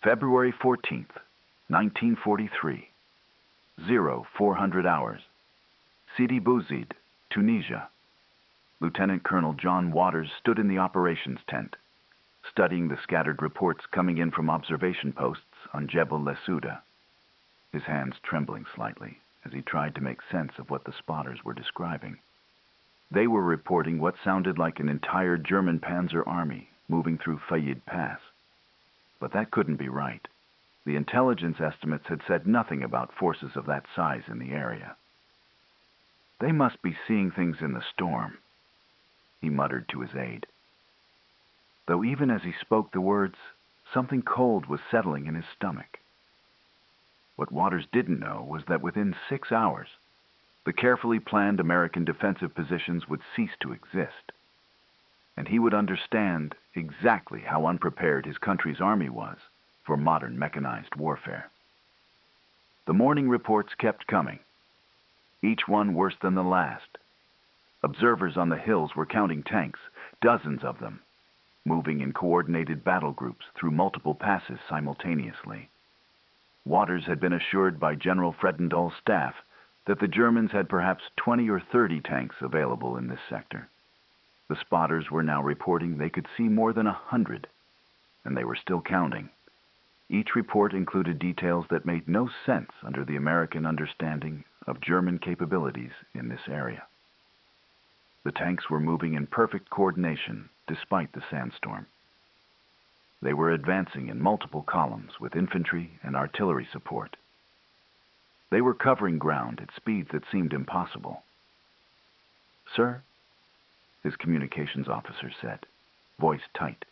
February 14th, 1943. 0400 hours. Sidi Bouzid, Tunisia. Lieutenant Colonel John Waters stood in the operations tent, studying the scattered reports coming in from observation posts on Jebel Lesouda, his hands trembling slightly as he tried to make sense of what the spotters were describing. They were reporting what sounded like an entire German Panzer army moving through Fayid Pass. But that couldn't be right. The intelligence estimates had said nothing about forces of that size in the area. They must be seeing things in the storm, he muttered to his aide. Though even as he spoke the words, something cold was settling in his stomach. What Waters didn't know was that within 6 hours, the carefully planned American defensive positions would cease to exist, and he would understand exactly how unprepared his country's army was for modern mechanized warfare. The morning reports kept coming, each one worse than the last. Observers on the hills were counting tanks, dozens of them, moving in coordinated battle groups through multiple passes simultaneously. Waters had been assured by General Fredendall's staff that the Germans had perhaps 20 or 30 tanks available in this sector. The spotters were now reporting they could see more than 100, and they were still counting. Each report included details that made no sense under the American understanding of German capabilities in this area. The tanks were moving in perfect coordination despite the sandstorm. They were advancing in multiple columns with infantry and artillery support. They were covering ground at speeds that seemed impossible. "Sir," his communications officer said, voice tight.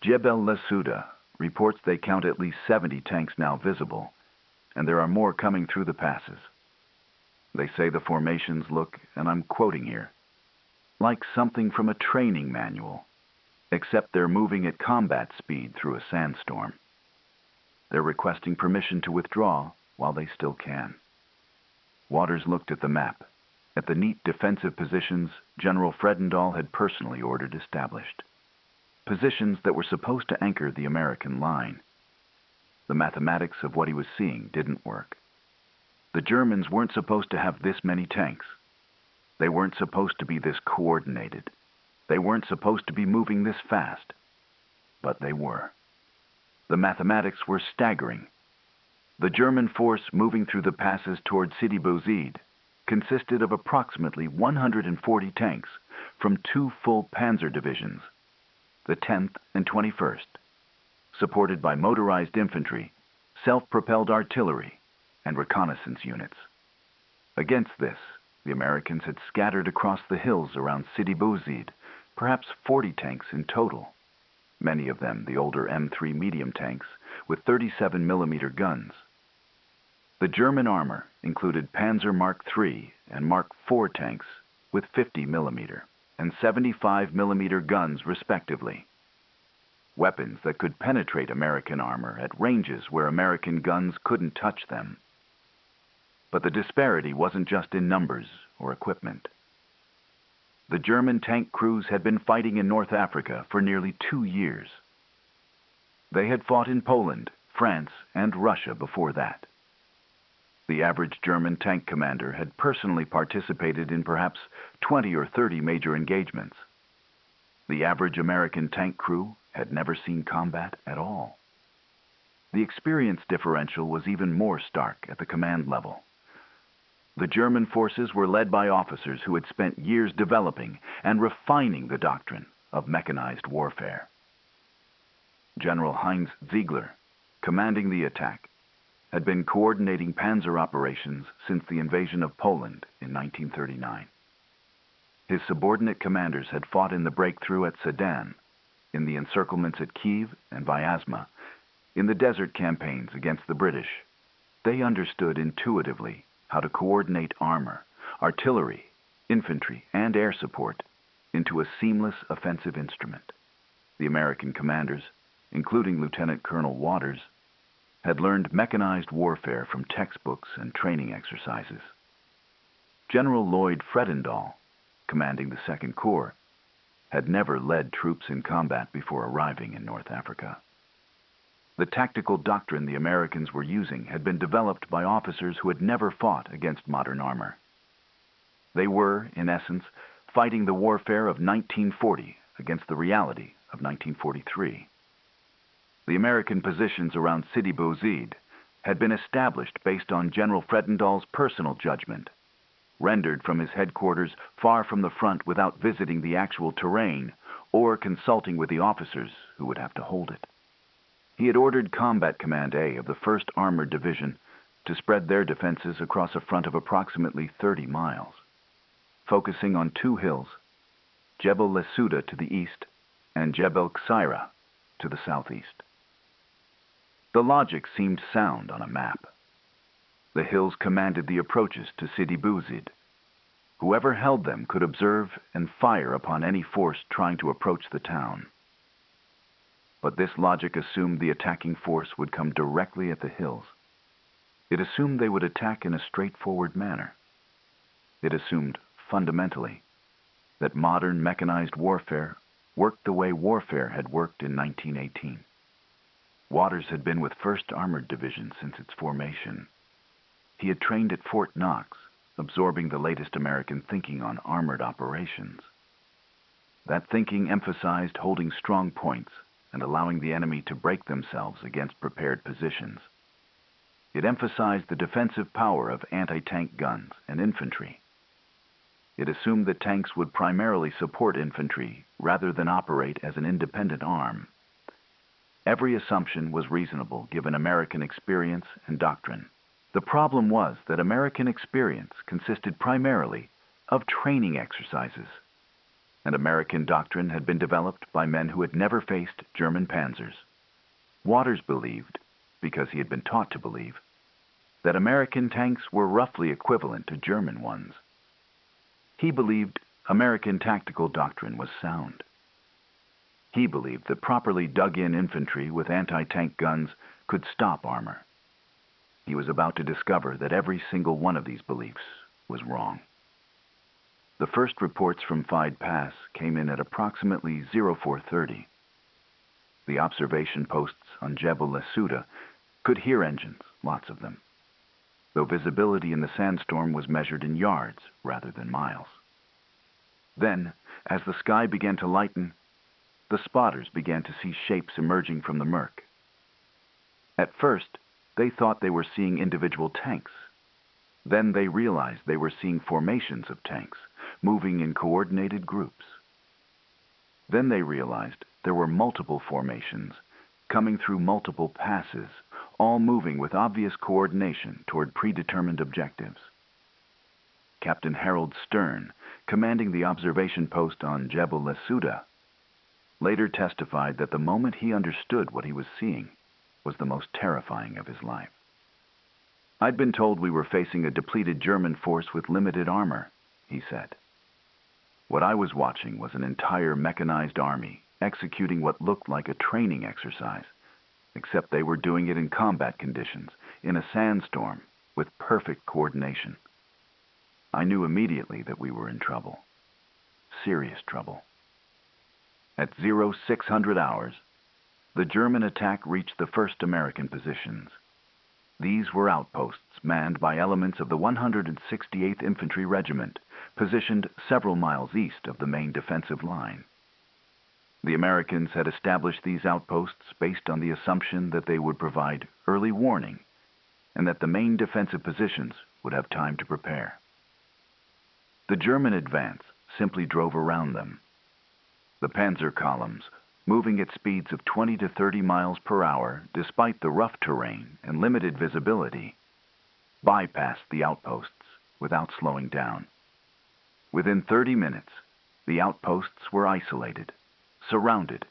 "Jebel Lesouda reports they count at least 70 tanks now visible, and there are more coming through the passes. They say the formations look, and I'm quoting here, like something from a training manual, except they're moving at combat speed through a sandstorm. They're requesting permission to withdraw while they still can." Waters looked at the map, at the neat defensive positions General Fredendall had personally ordered established. Positions that were supposed to anchor the American line. The mathematics of what he was seeing didn't work. The Germans weren't supposed to have this many tanks. They weren't supposed to be this coordinated. They weren't supposed to be moving this fast. But they were. The mathematics were staggering. The German force moving through the passes toward Sidi Bouzid consisted of approximately 140 tanks from 2 full Panzer divisions, the 10th and 21st, supported by motorized infantry, self-propelled artillery, and reconnaissance units. Against this, the Americans had scattered across the hills around Sidi Bouzid perhaps 40 tanks in total, many of them the older M3 medium tanks with 37mm guns. The German armor included Panzer Mark III and Mark IV tanks with 50mm and 75mm guns respectively. Weapons that could penetrate American armor at ranges where American guns couldn't touch them. But the disparity wasn't just in numbers or equipment. The German tank crews had been fighting in North Africa for nearly 2 years. They had fought in Poland, France, and Russia before that. The average German tank commander had personally participated in perhaps 20 or 30 major engagements. The average American tank crew had never seen combat at all. The experience differential was even more stark at the command level. The German forces were led by officers who had spent years developing and refining the doctrine of mechanized warfare. General Heinz Ziegler, commanding the attack, had been coordinating panzer operations since the invasion of Poland in 1939. His subordinate commanders had fought in the breakthrough at Sedan, in the encirclements at Kiev and Vyazma, in the desert campaigns against the British. They understood intuitively how to coordinate armor, artillery, infantry, and air support into a seamless offensive instrument. The American commanders, including Lieutenant Colonel Waters, had learned mechanized warfare from textbooks and training exercises. General Lloyd Fredendall, commanding the Second Corps, had never led troops in combat before arriving in North Africa. The tactical doctrine the Americans were using had been developed by officers who had never fought against modern armor. They were, in essence, fighting the warfare of 1940 against the reality of 1943. The American positions around Sidi Bouzid had been established based on General Fredendall's personal judgment, rendered from his headquarters far from the front without visiting the actual terrain or consulting with the officers who would have to hold it. He had ordered Combat Command A of the 1st Armored Division to spread their defenses across a front of approximately 30 miles, focusing on 2 hills, Jebel Lesouda to the east and Jebel Ksaira to the southeast. The logic seemed sound on a map. The hills commanded the approaches to Sidi Bouzid. Whoever held them could observe and fire upon any force trying to approach the town. But this logic assumed the attacking force would come directly at the hills. It assumed they would attack in a straightforward manner. It assumed, fundamentally, that modern mechanized warfare worked the way warfare had worked in 1918. Waters had been with 1st Armored Division since its formation. He had trained at Fort Knox, absorbing the latest American thinking on armored operations. That thinking emphasized holding strong points and allowing the enemy to break themselves against prepared positions. It emphasized the defensive power of anti-tank guns and infantry. It assumed that tanks would primarily support infantry rather than operate as an independent arm. Every assumption was reasonable given American experience and doctrine. The problem was that American experience consisted primarily of training exercises, and American doctrine had been developed by men who had never faced German Panzers. Waters believed, because he had been taught to believe, that American tanks were roughly equivalent to German ones. He believed American tactical doctrine was sound. He believed that properly dug-in infantry with anti-tank guns could stop armor. He was about to discover that every single one of these beliefs was wrong. The first reports from Fide Pass came in at approximately 0430. The observation posts on Jebel Lesouda could hear engines, lots of them, though visibility in the sandstorm was measured in yards rather than miles. Then, as the sky began to lighten, the spotters began to see shapes emerging from the murk. At first, they thought they were seeing individual tanks. Then they realized they were seeing formations of tanks, moving in coordinated groups. Then they realized there were multiple formations, coming through multiple passes, all moving with obvious coordination toward predetermined objectives. Captain Harold Stern, commanding the observation post on Jebel Lesouda, later testified that the moment he understood what he was seeing was the most terrifying of his life. "I'd been told we were facing a depleted German force with limited armor," he said. "What I was watching was an entire mechanized army executing what looked like a training exercise, except they were doing it in combat conditions, in a sandstorm, with perfect coordination. I knew immediately that we were in trouble. Serious trouble." At 0600 hours, the German attack reached the 1st American positions. These were outposts manned by elements of the 168th Infantry Regiment, positioned several miles east of the main defensive line. The Americans had established these outposts based on the assumption that they would provide early warning and that the main defensive positions would have time to prepare. The German advance simply drove around them. The Panzer columns, moving at speeds of 20 to 30 miles per hour despite the rough terrain and limited visibility, bypassed the outposts without slowing down. Within 30 minutes, the outposts were isolated, surrounded,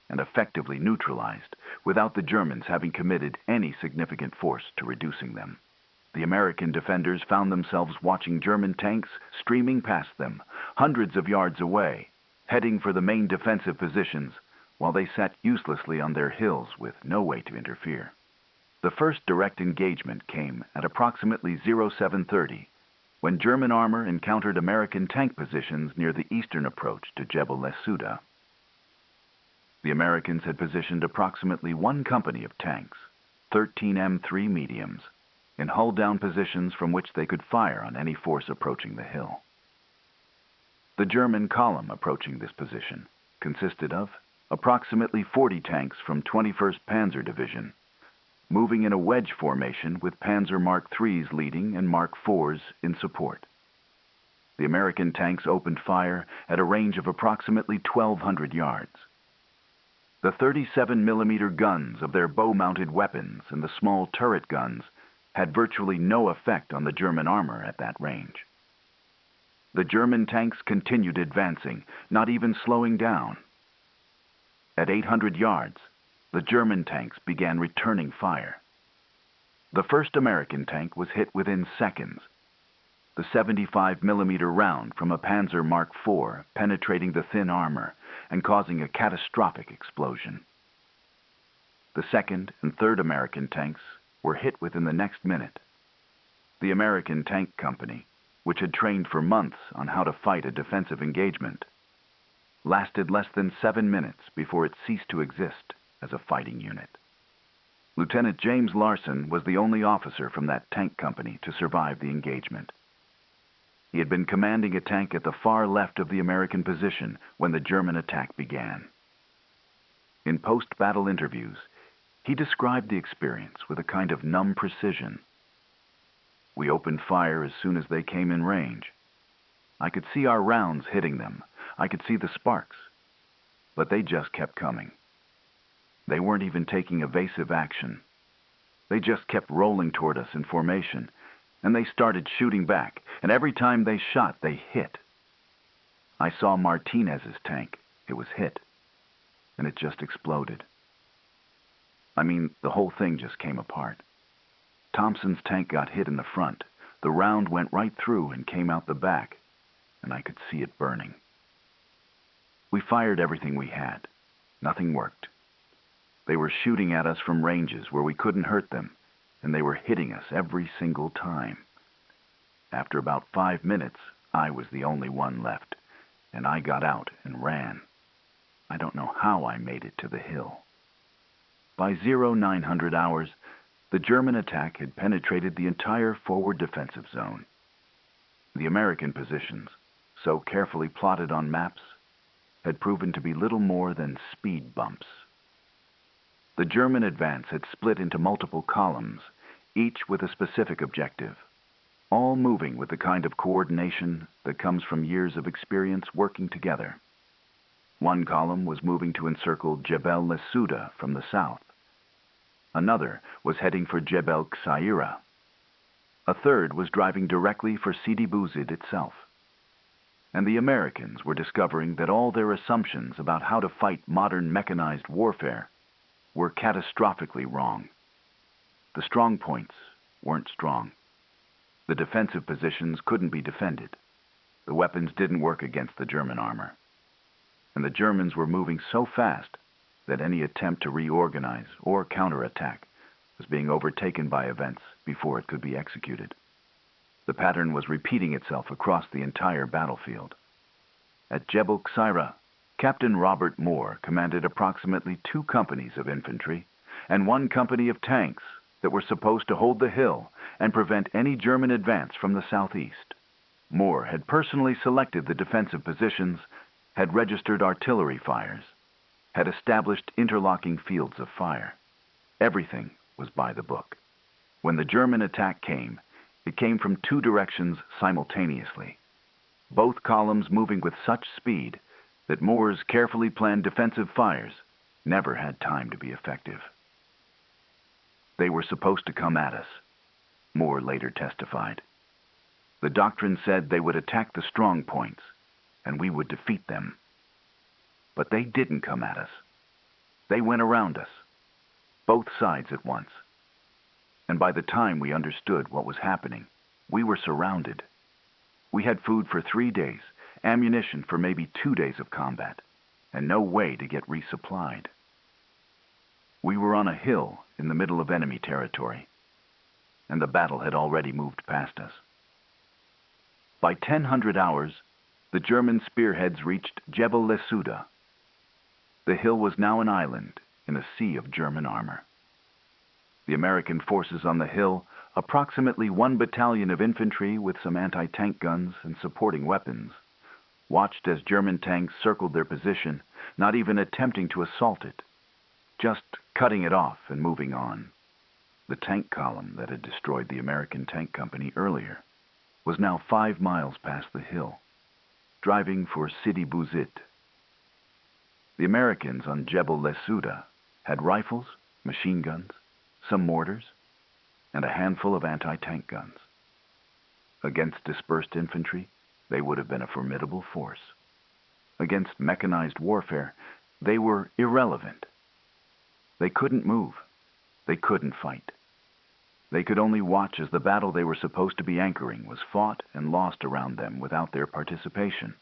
and effectively neutralized without the Germans having committed any significant force to reducing them. The American defenders found themselves watching German tanks streaming past them, hundreds of yards away, heading for the main defensive positions, while they sat uselessly on their hills with no way to interfere. The first direct engagement came at approximately 0730, when German armor encountered American tank positions near the eastern approach to Jebel Lesouda. The Americans had positioned approximately one company of tanks, 13 M3 mediums, in hull-down positions from which they could fire on any force approaching the hill. The German column approaching this position consisted of approximately 40 tanks from 21st Panzer Division, moving in a wedge formation with Panzer Mark IIIs leading and Mark IVs in support. The American tanks opened fire at a range of approximately 1,200 yards. The 37mm guns of their bow-mounted weapons and the small turret guns had virtually no effect on the German armor at that range. The German tanks continued advancing, not even slowing down. At 800 yards, the German tanks began returning fire. The first American tank was hit within seconds, the 75mm round from a Panzer Mark IV penetrating the thin armor and causing a catastrophic explosion. The second and third American tanks were hit within the next minute. The American Tank Company, which had trained for months on how to fight a defensive engagement, lasted less than 7 minutes before it ceased to exist as a fighting unit. Lieutenant James Larson was the only officer from that tank company to survive the engagement. He had been commanding a tank at the far left of the American position when the German attack began. In post-battle interviews, he described the experience with a kind of numb precision. We opened fire as soon as they came in range. I could see our rounds hitting them. I could see the sparks. But they just kept coming. They weren't even taking evasive action. They just kept rolling toward us in formation, and they started shooting back, and every time they shot, they hit. I saw Martinez's tank. It was hit, and it just exploded. I mean, the whole thing just came apart. Thompson's tank got hit in the front. The round went right through and came out the back, and I could see it burning. We fired everything we had. Nothing worked. They were shooting at us from ranges where we couldn't hurt them, and they were hitting us every single time. After about 5 minutes, I was the only one left, and I got out and ran. I don't know how I made it to the hill. By 0900 hours, the German attack had penetrated the entire forward defensive zone. The American positions, so carefully plotted on maps, had proven to be little more than speed bumps. The German advance had split into multiple columns, each with a specific objective, all moving with the kind of coordination that comes from years of experience working together. One column was moving to encircle Jebel Lesouda from the south. Another was heading for Jebel Ksaira. A third was driving directly for Sidi Bouzid itself. And the Americans were discovering that all their assumptions about how to fight modern mechanized warfare were catastrophically wrong. The strong points weren't strong. The defensive positions couldn't be defended. The weapons didn't work against the German armor. And the Germans were moving so fast that any attempt to reorganize or counterattack was being overtaken by events before it could be executed. The pattern was repeating itself across the entire battlefield. At Jebel Ksaira, Captain Robert Moore commanded approximately 2 companies of infantry and 1 company of tanks that were supposed to hold the hill and prevent any German advance from the southeast. Moore had personally selected the defensive positions, had registered artillery fires, had established interlocking fields of fire. Everything was by the book. When the German attack came, it came from 2 directions simultaneously, both columns moving with such speed that Moore's carefully planned defensive fires never had time to be effective. They were supposed to come at us, Moore later testified. The doctrine said they would attack the strong points, and we would defeat them. But they didn't come at us. They went around us, both sides at once. And by the time we understood what was happening, we were surrounded. We had food for 3 days, ammunition for maybe 2 days of combat, and no way to get resupplied. We were on a hill in the middle of enemy territory, and the battle had already moved past us. By 1000 hours, the German spearheads reached Jebel Lesouda. The hill was now an island in a sea of German armor. The American forces on the hill, approximately 1 battalion of infantry with some anti-tank guns and supporting weapons, watched as German tanks circled their position, not even attempting to assault it, just cutting it off and moving on. The tank column that had destroyed the American Tank Company earlier was now 5 miles past the hill, driving for Sidi Bouzid. The Americans on Jebel Lesouda had rifles, machine guns, some mortars, and a handful of anti-tank guns. Against dispersed infantry, they would have been a formidable force. Against mechanized warfare, they were irrelevant. They couldn't move. They couldn't fight. They could only watch as the battle they were supposed to be anchoring was fought and lost around them without their participation.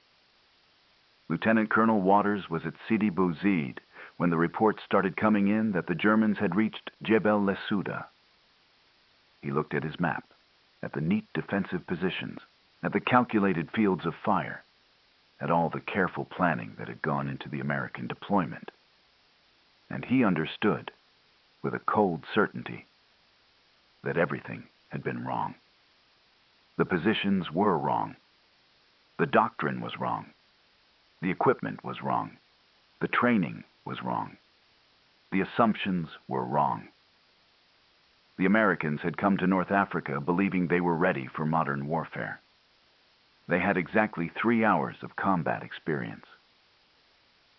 Lieutenant Colonel Waters was at Sidi Bouzid when the reports started coming in that the Germans had reached Jebel Lesouda. He looked at his map, at the neat defensive positions, at the calculated fields of fire, at all the careful planning that had gone into the American deployment. And he understood, with a cold certainty, that everything had been wrong. The positions were wrong. The doctrine was wrong. The equipment was wrong. The training was wrong. The assumptions were wrong. The Americans had come to North Africa believing they were ready for modern warfare. They had exactly 3 hours of combat experience.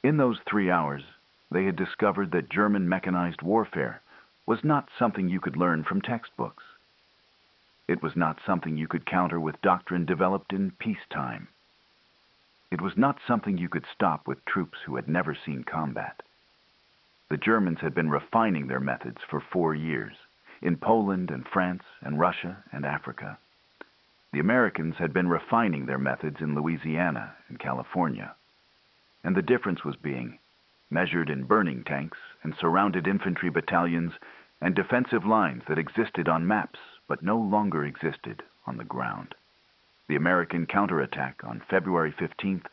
In those 3 hours, they had discovered that German mechanized warfare was not something you could learn from textbooks. It was not something you could counter with doctrine developed in peacetime. It was not something you could stop with troops who had never seen combat. The Germans had been refining their methods for 4 years, in Poland and France and Russia and Africa. The Americans had been refining their methods in Louisiana and California. And the difference was being measured in burning tanks and surrounded infantry battalions and defensive lines that existed on maps but no longer existed on the ground. The American counterattack on February 15th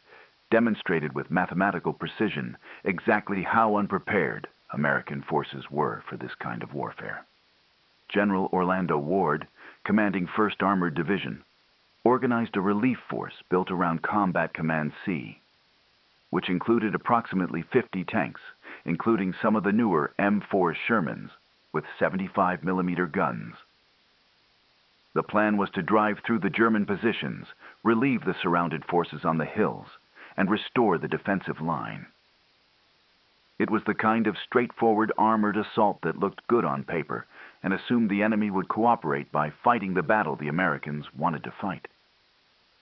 demonstrated with mathematical precision exactly how unprepared American forces were for this kind of warfare. General Orlando Ward, commanding 1st Armored Division, organized a relief force built around Combat Command C, which included approximately 50 tanks, including some of the newer M4 Shermans with 75mm guns. The plan was to drive through the German positions, relieve the surrounded forces on the hills, and restore the defensive line. It was the kind of straightforward armored assault that looked good on paper and assumed the enemy would cooperate by fighting the battle the Americans wanted to fight.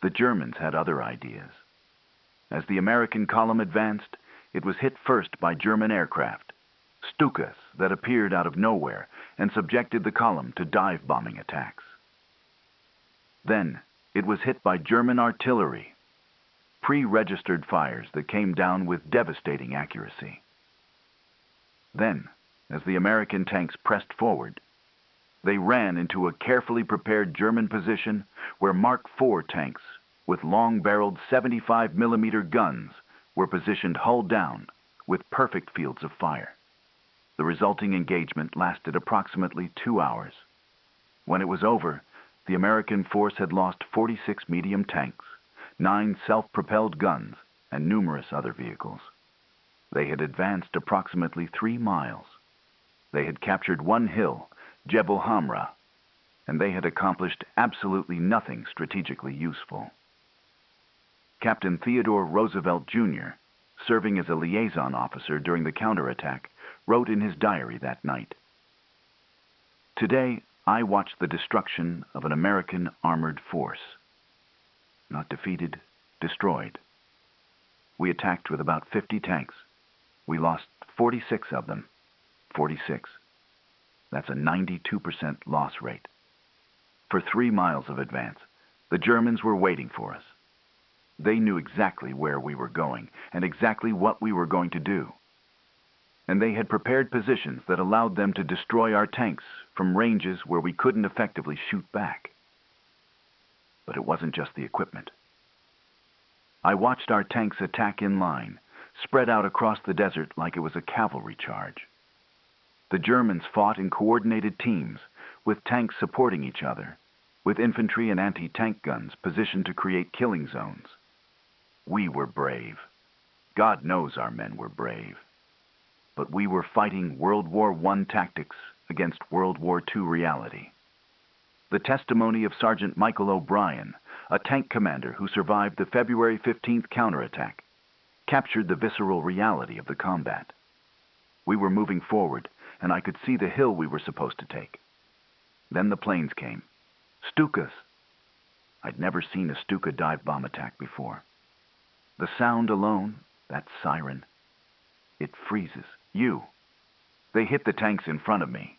The Germans had other ideas. As the American column advanced, it was hit first by German aircraft, Stukas that appeared out of nowhere and subjected the column to dive-bombing attacks. Then it was hit by German artillery, pre-registered fires that came down with devastating accuracy. Then, as the American tanks pressed forward, they ran into a carefully prepared German position where Mark IV tanks with long-barreled 75mm guns were positioned hull down with perfect fields of fire. The resulting engagement lasted approximately 2 hours. When it was over, the American force had lost 46 medium tanks, 9 self-propelled guns, and numerous other vehicles. They had advanced approximately 3 miles. They had captured one hill, Jebel Hamra, and they had accomplished absolutely nothing strategically useful. Captain Theodore Roosevelt, Jr., serving as a liaison officer during the counterattack, wrote in his diary that night, "Today, I watched the destruction of an American armored force. Not defeated, destroyed. We attacked with about 50 tanks. We lost 46 of them. 46. That's a 92% loss rate. For 3 miles of advance, the Germans were waiting for us. They knew exactly where we were going and exactly what we were going to do. And they had prepared positions that allowed them to destroy our tanks from ranges where we couldn't effectively shoot back. But it wasn't just the equipment. I watched our tanks attack in line, spread out across the desert like it was a cavalry charge. The Germans fought in coordinated teams, with tanks supporting each other, with infantry and anti-tank guns positioned to create killing zones. We were brave. God knows our men were brave. But we were fighting World War I tactics against World War II reality. The testimony of Sergeant Michael O'Brien, a tank commander who survived the February 15th counterattack, captured the visceral reality of the combat. We were moving forward, and I could see the hill we were supposed to take. Then the planes came. Stukas. I'd never seen a Stuka dive bomb attack before. The sound alone, that siren, it freezes you. They hit the tanks in front of me.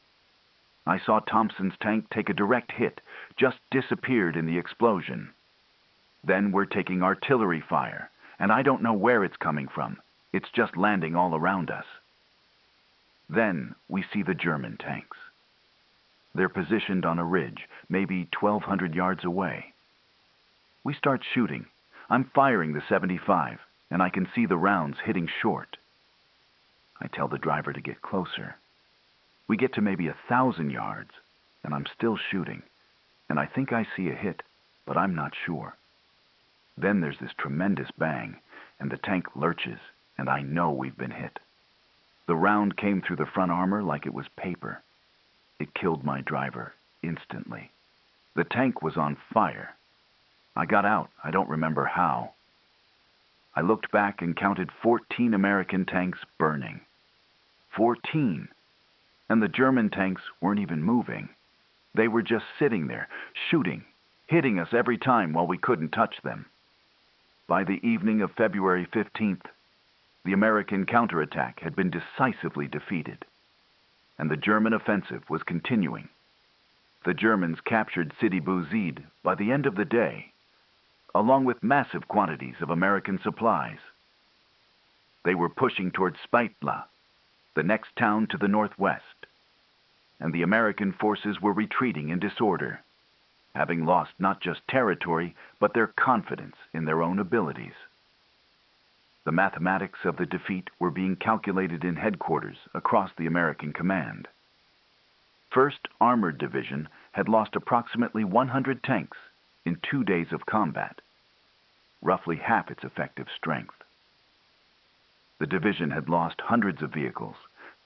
I saw Thompson's tank take a direct hit, just disappeared in the explosion. Then we're taking artillery fire, and I don't know where it's coming from. It's just landing all around us. Then we see the German tanks. They're positioned on a ridge, maybe 1,200 yards away. We start shooting. I'm firing the .75, and I can see the rounds hitting short. I tell the driver to get closer. We get to maybe 1,000 yards, and I'm still shooting, and I think I see a hit, but I'm not sure. Then there's this tremendous bang, and the tank lurches, and I know we've been hit. The round came through the front armor like it was paper. It killed my driver instantly. The tank was on fire. I got out. I don't remember how. I looked back and counted 14 American tanks burning. 14! And the German tanks weren't even moving. They were just sitting there, shooting, hitting us every time while we couldn't touch them. By the evening of February 15th, the American counterattack had been decisively defeated, and the German offensive was continuing. The Germans captured Sidi Bouzid by the end of the day, along with massive quantities of American supplies. They were pushing towards Speitla, the next town to the northwest, and the American forces were retreating in disorder, having lost not just territory, but their confidence in their own abilities. The mathematics of the defeat were being calculated in headquarters across the American command. 1st Armored Division had lost approximately 100 tanks in 2 days of combat, roughly half its effective strength. The division had lost hundreds of vehicles,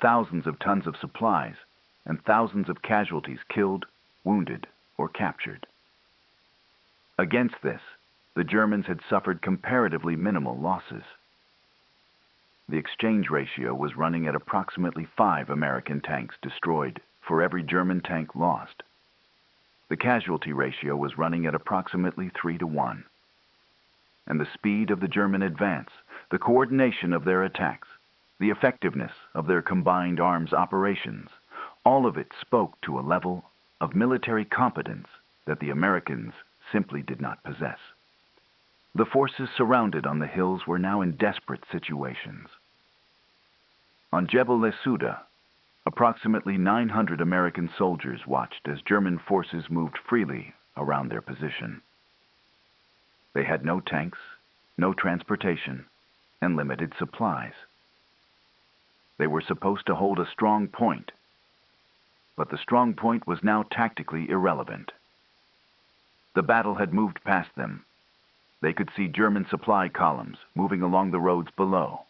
thousands of tons of supplies, and thousands of casualties killed, wounded, or captured. Against this, the Germans had suffered comparatively minimal losses. The exchange ratio was running at approximately 5 American tanks destroyed for every German tank lost. The casualty ratio was running at approximately 3-to-1. And the speed of the German advance, the coordination of their attacks, the effectiveness of their combined arms operations, all of it spoke to a level of military competence that the Americans simply did not possess. The forces surrounded on the hills were now in desperate situations. On Jebel Lesouda, approximately 900 American soldiers watched as German forces moved freely around their position. They had no tanks, no transportation, and limited supplies. They were supposed to hold a strong point, but the strong point was now tactically irrelevant. The battle had moved past them. They could see German supply columns moving along the roads below.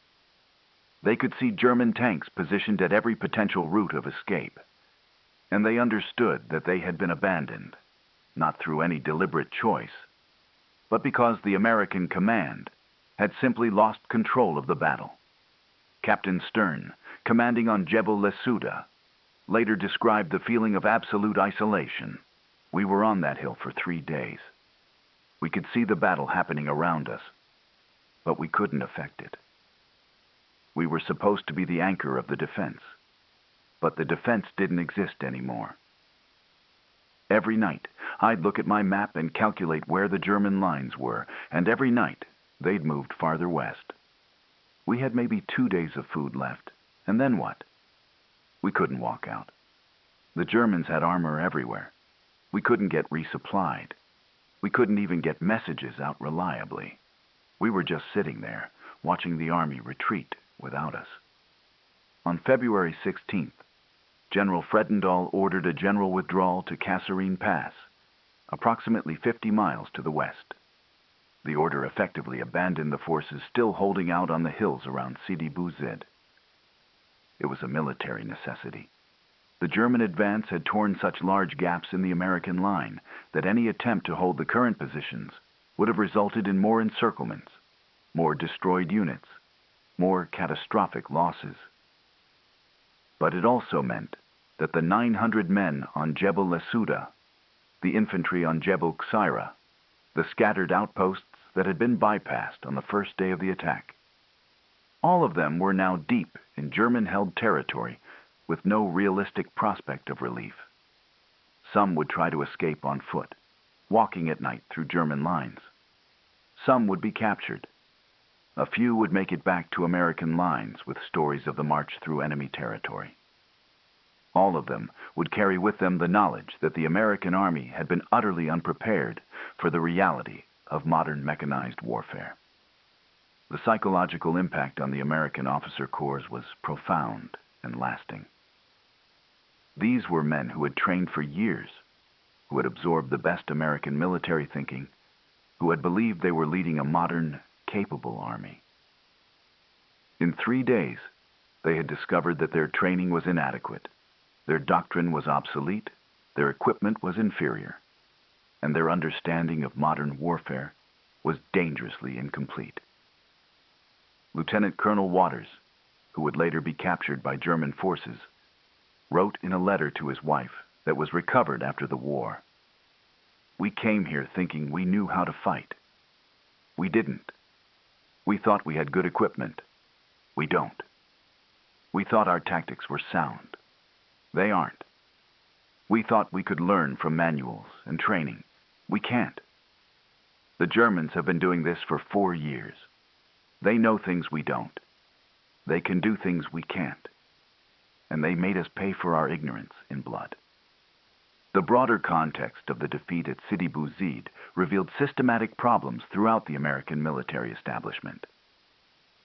They could see German tanks positioned at every potential route of escape. And they understood that they had been abandoned, not through any deliberate choice, but because the American command had simply lost control of the battle. Captain Stern, commanding on Jebel Lesouda, later described the feeling of absolute isolation. We were on that hill for 3 days. We could see the battle happening around us, but we couldn't affect it. We were supposed to be the anchor of the defense, but the defense didn't exist anymore. Every night, I'd look at my map and calculate where the German lines were, and every night, they'd moved farther west. We had maybe 2 days of food left, and then what? We couldn't walk out. The Germans had armor everywhere. We couldn't get resupplied. We couldn't even get messages out reliably. We were just sitting there, watching the army retreat without us. On February 16th, General Fredendall ordered a general withdrawal to Kasserine Pass, approximately 50 miles to the west. The order effectively abandoned the forces still holding out on the hills around Sidi Bouzid. It was a military necessity. The German advance had torn such large gaps in the American line that any attempt to hold the current positions would have resulted in more encirclements, more destroyed units, more catastrophic losses. But it also meant that the 900 men on Jebel Lesouda, the infantry on Jebel Ksaira, the scattered outposts that had been bypassed on the first day of the attack, all of them were now deep in German-held territory with no realistic prospect of relief. Some would try to escape on foot, walking at night through German lines. Some would be captured. A few would make it back to American lines with stories of the march through enemy territory. All of them would carry with them the knowledge that the American army had been utterly unprepared for the reality of modern mechanized warfare. The psychological impact on the American officer corps was profound and lasting. These were men who had trained for years, who had absorbed the best American military thinking, who had believed they were leading a modern, capable army. In 3 days, they had discovered that their training was inadequate, their doctrine was obsolete, their equipment was inferior, and their understanding of modern warfare was dangerously incomplete. Lieutenant Colonel Waters, who would later be captured by German forces, wrote in a letter to his wife that was recovered after the war, "We came here thinking we knew how to fight. We didn't. We thought we had good equipment. We don't. We thought our tactics were sound. They aren't. We thought we could learn from manuals and training. We can't. The Germans have been doing this for 4 years. They know things we don't. They can do things we can't. And they made us pay for our ignorance in blood." The broader context of the defeat at Sidi Bouzid revealed systematic problems throughout the American military establishment.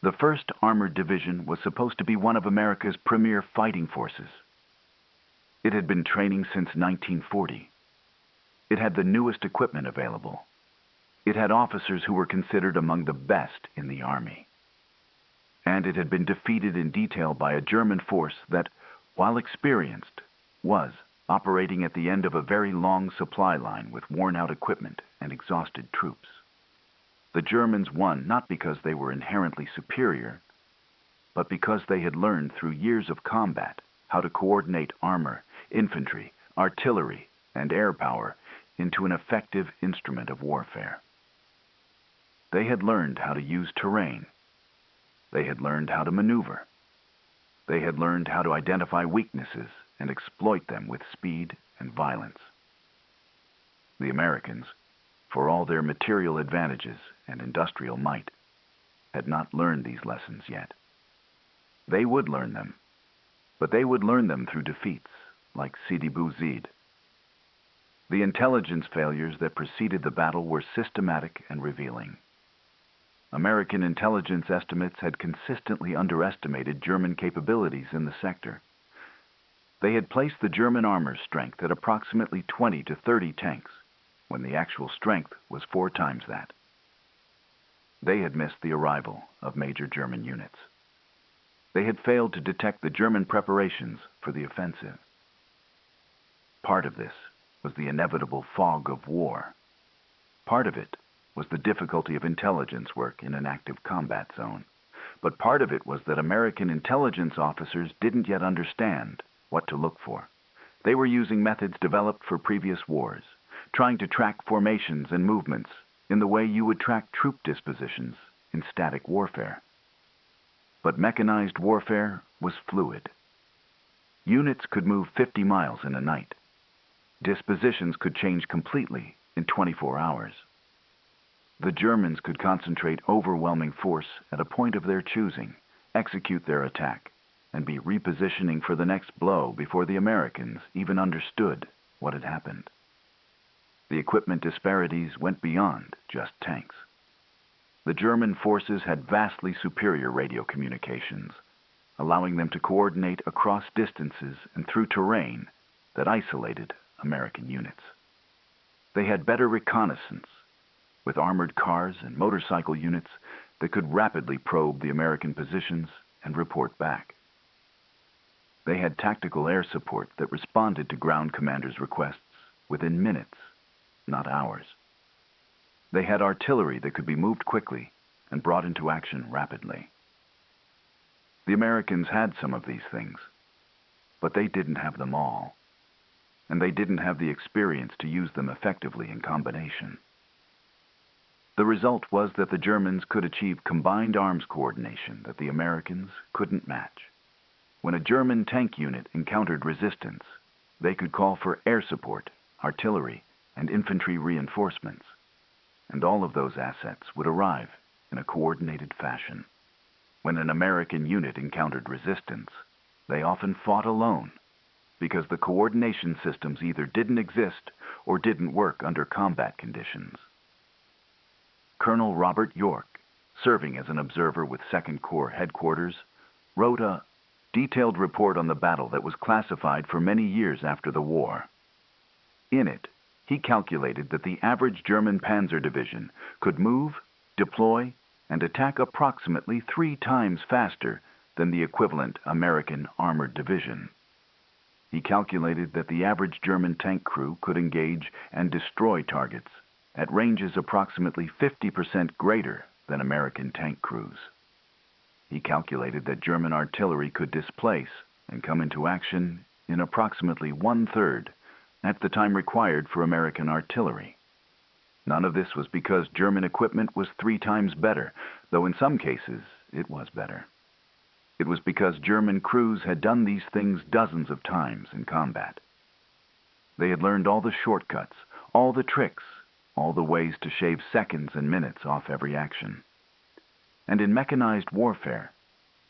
The 1st Armored Division was supposed to be one of America's premier fighting forces. It had been training since 1940. It had the newest equipment available. It had officers who were considered among the best in the Army. And it had been defeated in detail by a German force that, while experienced, was operating at the end of a very long supply line with worn-out equipment and exhausted troops. The Germans won not because they were inherently superior, but because they had learned through years of combat how to coordinate armor, infantry, artillery, and air power into an effective instrument of warfare. They had learned how to use terrain. They had learned how to maneuver. They had learned how to identify weaknesses and exploit them with speed and violence. The Americans, for all their material advantages and industrial might, had not learned these lessons yet. They would learn them, but they would learn them through defeats like Sidi Bouzid. The intelligence failures that preceded the battle were systematic and revealing. American intelligence estimates had consistently underestimated German capabilities in the sector. They had placed the German armor strength at approximately 20 to 30 tanks, when the actual strength was 4 times that. They had missed the arrival of major German units. They had failed to detect the German preparations for the offensive. Part of this was the inevitable fog of war. Part of it was the difficulty of intelligence work in an active combat zone. But part of it was that American intelligence officers didn't yet understand what to look for. They were using methods developed for previous wars, trying to track formations and movements in the way you would track troop dispositions in static warfare. But mechanized warfare was fluid. Units could move 50 miles in a night. Dispositions could change completely in 24 hours. The Germans could concentrate overwhelming force at a point of their choosing, execute their attack, and be repositioning for the next blow before the Americans even understood what had happened. The equipment disparities went beyond just tanks. The German forces had vastly superior radio communications, allowing them to coordinate across distances and through terrain that isolated American units. They had better reconnaissance, with armored cars and motorcycle units that could rapidly probe the American positions and report back. They had tactical air support that responded to ground commanders' requests within minutes, not hours. They had artillery that could be moved quickly and brought into action rapidly. The Americans had some of these things, but they didn't have them all, and they didn't have the experience to use them effectively in combination. The result was that the Germans could achieve combined arms coordination that the Americans couldn't match. When a German tank unit encountered resistance, they could call for air support, artillery, and infantry reinforcements, and all of those assets would arrive in a coordinated fashion. When an American unit encountered resistance, they often fought alone because the coordination systems either didn't exist or didn't work under combat conditions. Colonel Robert York, serving as an observer with 2nd Corps headquarters, wrote a detailed report on the battle that was classified for many years after the war. In it, he calculated that the average German Panzer division could move, deploy, and attack approximately 3 times faster than the equivalent American armored division. He calculated that the average German tank crew could engage and destroy targets at ranges approximately 50% greater than American tank crews. He calculated that German artillery could displace and come into action in approximately 1/3 at the time required for American artillery. None of this was because German equipment was 3 times better, though in some cases it was better. It was because German crews had done these things dozens of times in combat. They had learned all the shortcuts, all the tricks, all the ways to shave seconds and minutes off every action. And in mechanized warfare,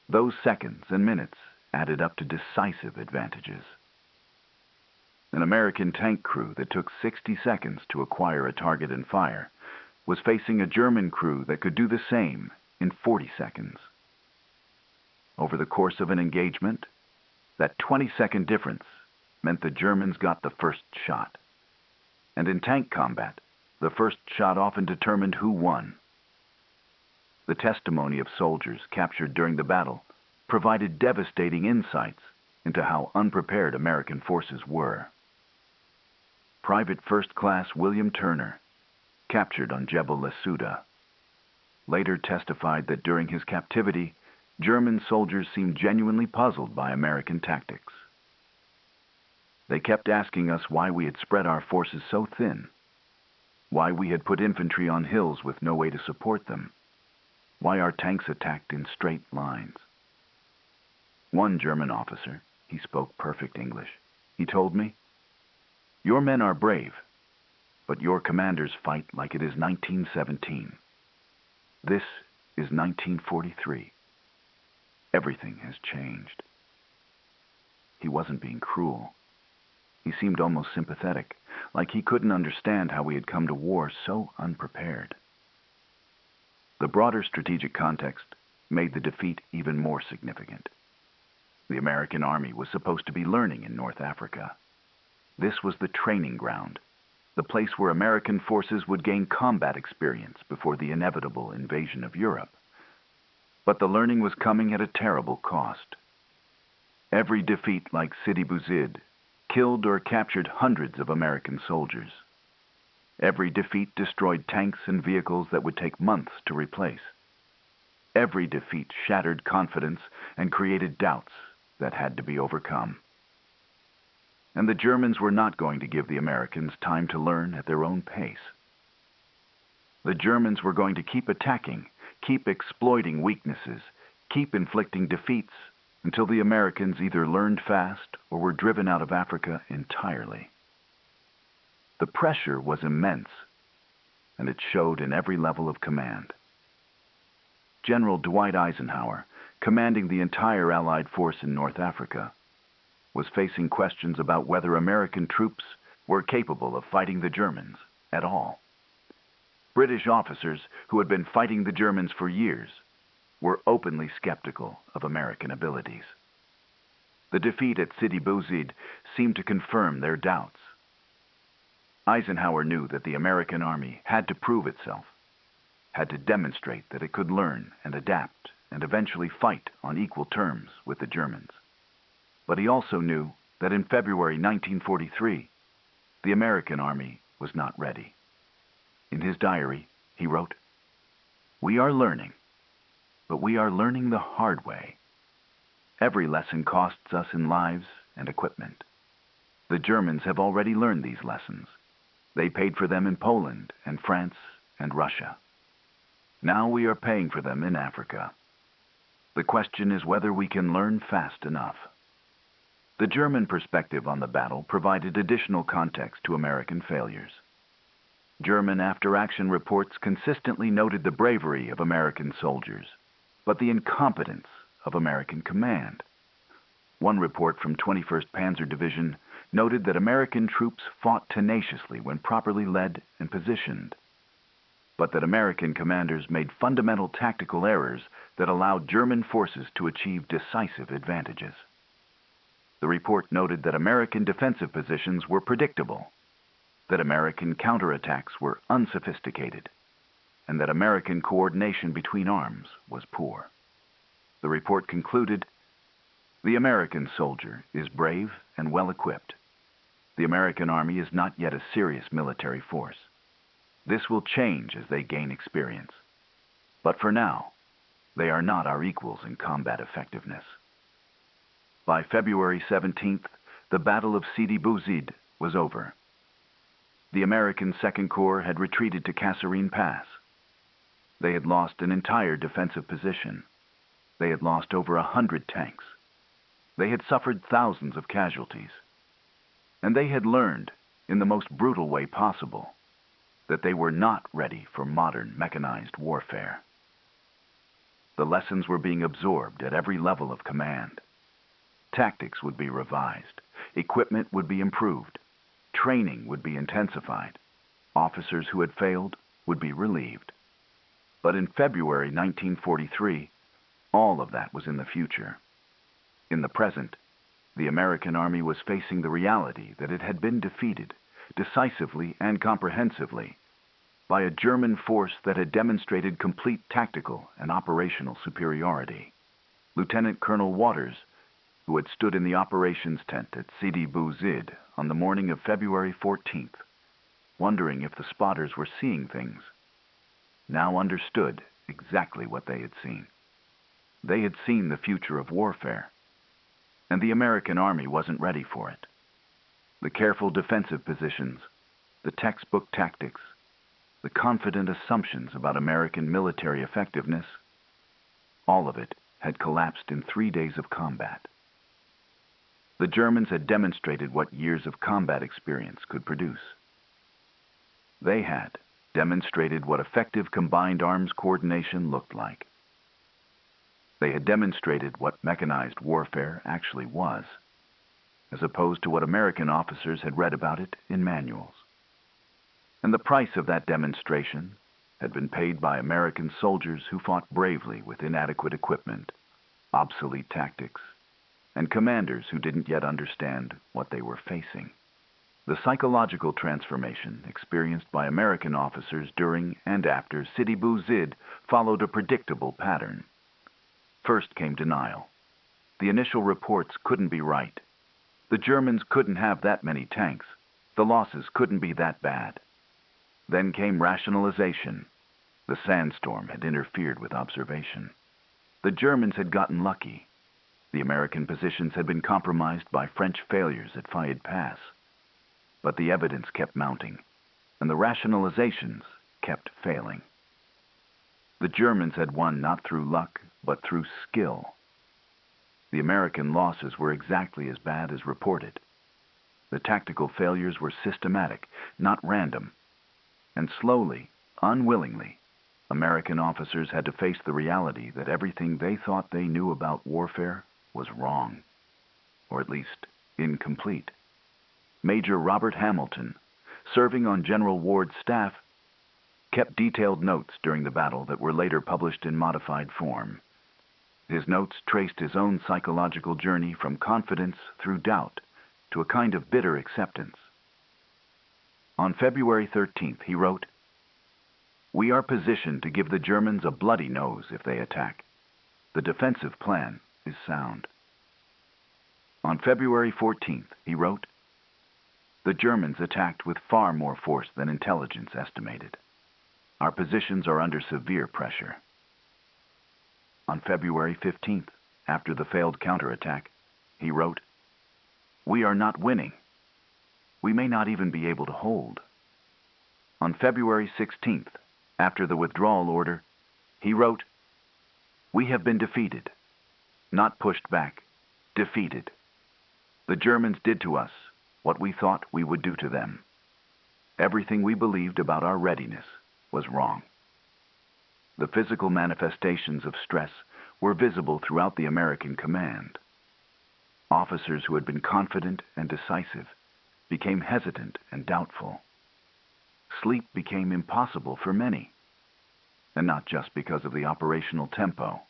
those seconds and minutes added up to decisive advantages. An American tank crew that took 60 seconds to acquire a target and fire was facing a German crew that could do the same in 40 seconds. Over the course of an engagement, that 20-second difference meant the Germans got the first shot. And in tank combat, the first shot often determined who won. The testimony of soldiers captured during the battle provided devastating insights into how unprepared American forces were. Private First Class William Turner, captured on Jebel Lasouda, later testified that during his captivity, German soldiers seemed genuinely puzzled by American tactics. They kept asking us why we had spread our forces so thin, why we had put infantry on hills with no way to support them, why our tanks attacked in straight lines. One German officer, he spoke perfect English, he told me, "Your men are brave, but your commanders fight like it is 1917. This is 1943. Everything has changed." He wasn't being cruel. He seemed almost sympathetic, like he couldn't understand how we had come to war so unprepared. The broader strategic context made the defeat even more significant. The American army was supposed to be learning in North Africa. This was the training ground, the place where American forces would gain combat experience before the inevitable invasion of Europe. But the learning was coming at a terrible cost. Every defeat like Sidi Bouzid killed or captured hundreds of American soldiers. Every defeat destroyed tanks and vehicles that would take months to replace. Every defeat shattered confidence and created doubts that had to be overcome. And the Germans were not going to give the Americans time to learn at their own pace. The Germans were going to keep attacking, keep exploiting weaknesses, keep inflicting defeats until the Americans either learned fast or were driven out of Africa entirely. The pressure was immense, and it showed in every level of command. General Dwight Eisenhower, commanding the entire Allied force in North Africa, was facing questions about whether American troops were capable of fighting the Germans at all. British officers who had been fighting the Germans for years were openly skeptical of American abilities. The defeat at Sidi Bouzid seemed to confirm their doubts. Eisenhower knew that the American army had to prove itself, had to demonstrate that it could learn and adapt and eventually fight on equal terms with the Germans. But he also knew that in February 1943, the American army was not ready. In his diary, he wrote, "We are learning, but we are learning the hard way. Every lesson costs us in lives and equipment. The Germans have already learned these lessons. They paid for them in Poland and France and Russia. Now we are paying for them in Africa. The question is whether we can learn fast enough." The German perspective on the battle provided additional context to American failures. German after-action reports consistently noted the bravery of American soldiers, but the incompetence of American command. One report from 21st Panzer Division noted that American troops fought tenaciously when properly led and positioned, but that American commanders made fundamental tactical errors that allowed German forces to achieve decisive advantages. The report noted that American defensive positions were predictable, that American counterattacks were unsophisticated, and that American coordination between arms was poor. The report concluded, "The American soldier is brave and well-equipped. The American army is not yet a serious military force. This will change as they gain experience. But for now, they are not our equals in combat effectiveness." By February 17th, the Battle of Sidi Bouzid was over. The American Second Corps had retreated to Kasserine Pass. They had lost an entire defensive position. They had lost over 100 tanks. They had suffered thousands of casualties. And they had learned, in the most brutal way possible, that they were not ready for modern mechanized warfare. The lessons were being absorbed at every level of command. Tactics would be revised. Equipment would be improved. Training would be intensified. Officers who had failed would be relieved. But in February 1943, all of that was in the future. In the present, the American army was facing the reality that it had been defeated, decisively and comprehensively, by a German force that had demonstrated complete tactical and operational superiority. Lieutenant Colonel Waters, who had stood in the operations tent at Sidi Bouzid on the morning of February 14th, wondering if the spotters were seeing things, now understood exactly what they had seen. They had seen the future of warfare, and the American army wasn't ready for it. The careful defensive positions, the textbook tactics, the confident assumptions about American military effectiveness, all of it had collapsed in 3 days of combat. The Germans had demonstrated what years of combat experience could produce. They had demonstrated what effective combined arms coordination looked like. They had demonstrated what mechanized warfare actually was, as opposed to what American officers had read about it in manuals. And the price of that demonstration had been paid by American soldiers who fought bravely with inadequate equipment, obsolete tactics, and commanders who didn't yet understand what they were facing. The psychological transformation experienced by American officers during and after Sidi Bouzid followed a predictable pattern. First came denial. The initial reports couldn't be right. The Germans couldn't have that many tanks. The losses couldn't be that bad. Then came rationalization. The sandstorm had interfered with observation. The Germans had gotten lucky. The American positions had been compromised by French failures at Fayed Pass. But the evidence kept mounting, and the rationalizations kept failing. The Germans had won not through luck, but through skill. The American losses were exactly as bad as reported. The tactical failures were systematic, not random. And slowly, unwillingly, American officers had to face the reality that everything they thought they knew about warfare was wrong, or at least incomplete. Major Robert Hamilton, serving on General Ward's staff, kept detailed notes during the battle that were later published in modified form. His notes traced his own psychological journey from confidence through doubt to a kind of bitter acceptance. On February 13th, he wrote, "We are positioned to give the Germans a bloody nose if they attack. The defensive plan is sound." On February 14th, he wrote, "The Germans attacked with far more force than intelligence estimated. Our positions are under severe pressure." On February 15th, after the failed counterattack, he wrote, "We are not winning. We may not even be able to hold." On February 16th, after the withdrawal order, he wrote, "We have been defeated, not pushed back, defeated. The Germans did to us what we thought we would do to them. Everything we believed about our readiness was wrong." The physical manifestations of stress were visible throughout the American command. Officers who had been confident and decisive became hesitant and doubtful. Sleep became impossible for many, and not just because of the operational tempo.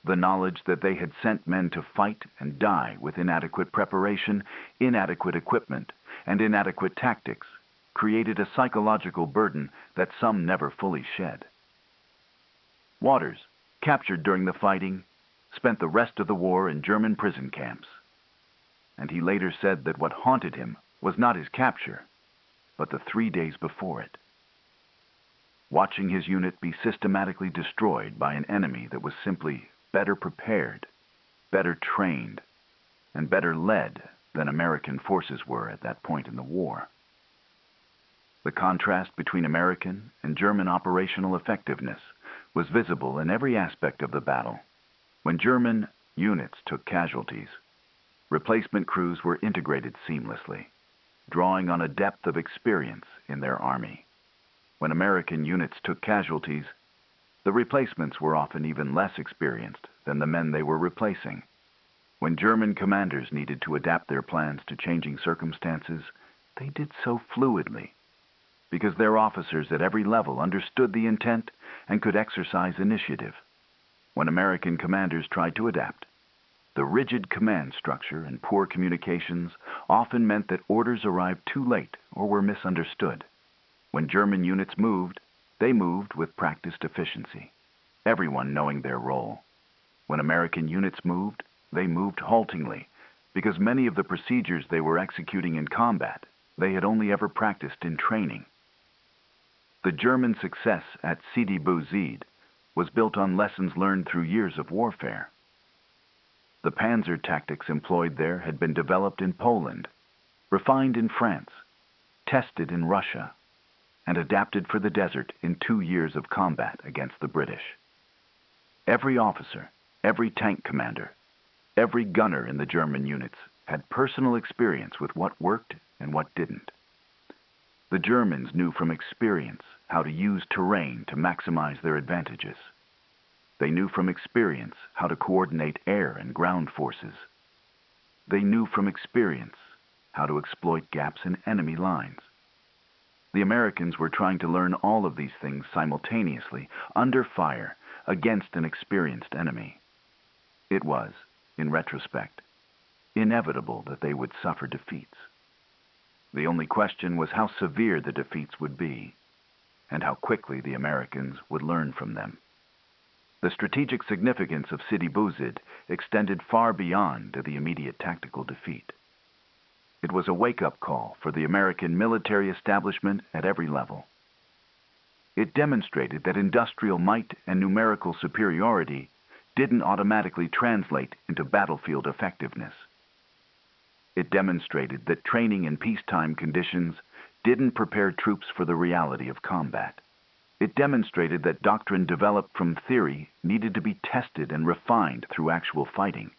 The knowledge that they had sent men to fight and die with inadequate preparation, inadequate equipment, and inadequate tactics created a psychological burden that some never fully shed. Waters, captured during the fighting, spent the rest of the war in German prison camps. And he later said that what haunted him was not his capture, but the 3 days before it. Watching his unit be systematically destroyed by an enemy that was simply better prepared, better trained, and better led than American forces were at that point in the war. The contrast between American and German operational effectiveness was visible in every aspect of the battle. When German units took casualties, replacement crews were integrated seamlessly, drawing on a depth of experience in their army. When American units took casualties, the replacements were often even less experienced than the men they were replacing. When German commanders needed to adapt their plans to changing circumstances, they did so fluidly, because their officers at every level understood the intent and could exercise initiative. When American commanders tried to adapt, the rigid command structure and poor communications often meant that orders arrived too late or were misunderstood. When German units moved, they moved with practiced efficiency, everyone knowing their role. When American units moved, they moved haltingly, because many of the procedures they were executing in combat they had only ever practiced in training. The German success at Sidi Bouzid was built on lessons learned through years of warfare. The Panzer tactics employed there had been developed in Poland, refined in France, tested in Russia, and adapted for the desert in 2 years of combat against the British. Every officer, every tank commander, every gunner in the German units had personal experience with what worked and what didn't. The Germans knew from experience how to use terrain to maximize their advantages. They knew from experience how to coordinate air and ground forces. They knew from experience how to exploit gaps in enemy lines. The Americans were trying to learn all of these things simultaneously, under fire, against an experienced enemy. It was, in retrospect, inevitable that they would suffer defeats. The only question was how severe the defeats would be, and how quickly the Americans would learn from them. The strategic significance of Sidi Bouzid extended far beyond the immediate tactical defeat. It was a wake-up call for the American military establishment at every level. It demonstrated that industrial might and numerical superiority didn't automatically translate into battlefield effectiveness. It demonstrated that training in peacetime conditions didn't prepare troops for the reality of combat. It demonstrated that doctrine developed from theory needed to be tested and refined through actual fighting.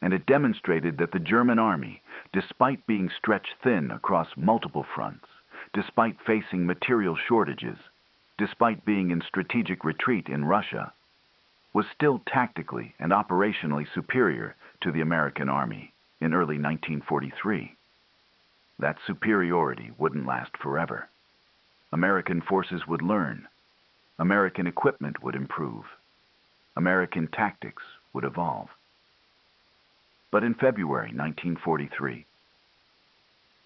And it demonstrated that the German army, despite being stretched thin across multiple fronts, despite facing material shortages, despite being in strategic retreat in Russia, was still tactically and operationally superior to the American army in early 1943. That superiority wouldn't last forever. American forces would learn. American equipment would improve. American tactics would evolve. But in February 1943,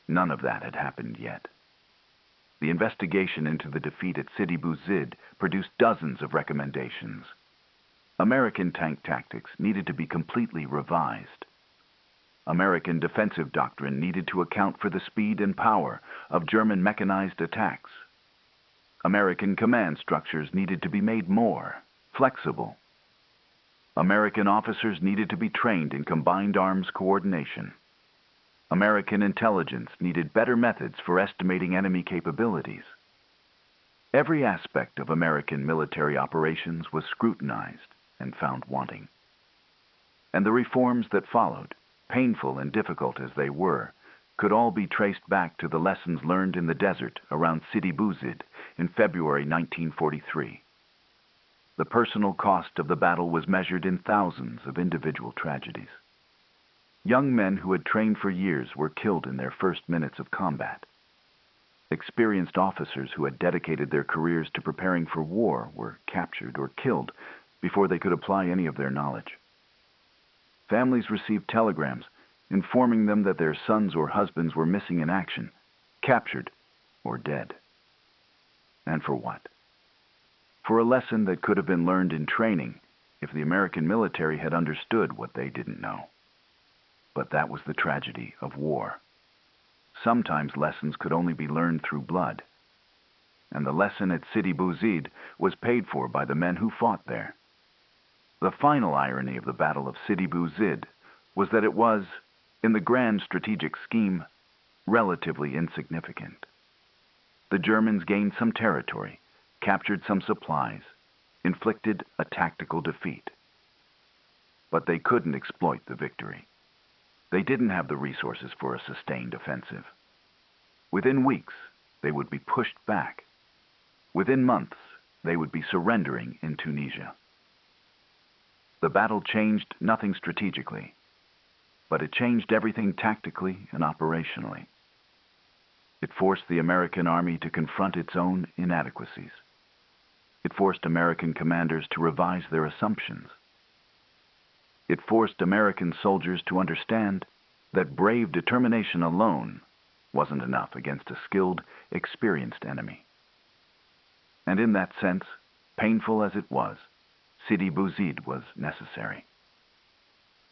none of that had happened yet. The investigation into the defeat at Sidi Bouzid produced dozens of recommendations. American tank tactics needed to be completely revised. American defensive doctrine needed to account for the speed and power of German mechanized attacks. American command structures needed to be made more flexible. American officers needed to be trained in combined arms coordination. American intelligence needed better methods for estimating enemy capabilities. Every aspect of American military operations was scrutinized and found wanting. And the reforms that followed, painful and difficult as they were, could all be traced back to the lessons learned in the desert around Sidi Bouzid in February 1943. The personal cost of the battle was measured in thousands of individual tragedies. Young men who had trained for years were killed in their first minutes of combat. Experienced officers who had dedicated their careers to preparing for war were captured or killed before they could apply any of their knowledge. Families received telegrams informing them that their sons or husbands were missing in action, captured, or dead. And for what? For a lesson that could have been learned in training if the American military had understood what they didn't know. But that was the tragedy of war. Sometimes lessons could only be learned through blood. And the lesson at Sidi Bouzid was paid for by the men who fought there. The final irony of the Battle of Sidi Bouzid was that it was, in the grand strategic scheme, relatively insignificant. The Germans gained some territory, captured some supplies, inflicted a tactical defeat. But they couldn't exploit the victory. They didn't have the resources for a sustained offensive. Within weeks, they would be pushed back. Within months, they would be surrendering in Tunisia. The battle changed nothing strategically, but it changed everything tactically and operationally. It forced the American army to confront its own inadequacies. It forced American commanders to revise their assumptions. It forced American soldiers to understand that brave determination alone wasn't enough against a skilled, experienced enemy. And in that sense, painful as it was, Sidi Bouzid was necessary.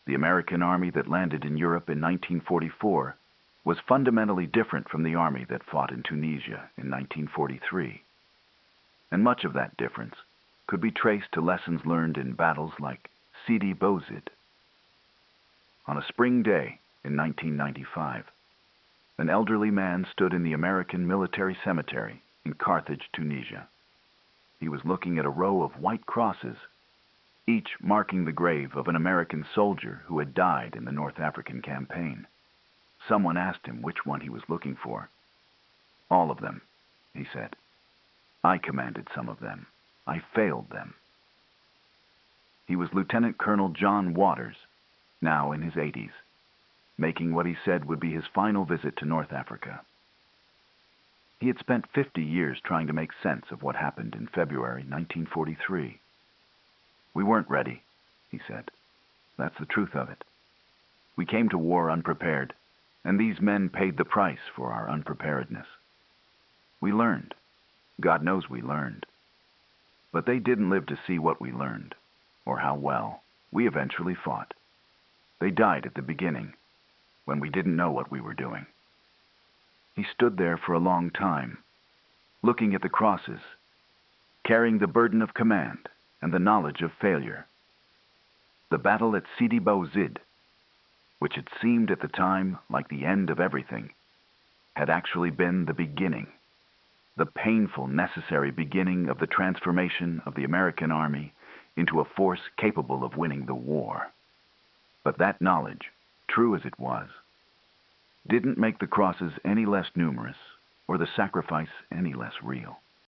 The American army that landed in Europe in 1944 was fundamentally different from the army that fought in Tunisia in 1943. And much of that difference could be traced to lessons learned in battles like Sidi Bouzid. On a spring day in 1995, an elderly man stood in the American military cemetery in Carthage, Tunisia. He was looking at a row of white crosses, each marking the grave of an American soldier who had died in the North African campaign. Someone asked him which one he was looking for. "All of them," he said. "I commanded some of them. I failed them." He was Lieutenant Colonel John Waters, now in his 80s, making what he said would be his final visit to North Africa. He had spent 50 years trying to make sense of what happened in February 1943. "We weren't ready," he said. "That's the truth of it. We came to war unprepared, and these men paid the price for our unpreparedness. We learned. God knows we learned. But they didn't live to see what we learned, or how well we eventually fought. They died at the beginning, when we didn't know what we were doing." He stood there for a long time, looking at the crosses, carrying the burden of command and the knowledge of failure. The battle at Sidi Bouzid, which had seemed at the time like the end of everything, had actually been the beginning, the painful, necessary beginning of the transformation of the American army into a force capable of winning the war. But that knowledge, true as it was, didn't make the crosses any less numerous or the sacrifice any less real.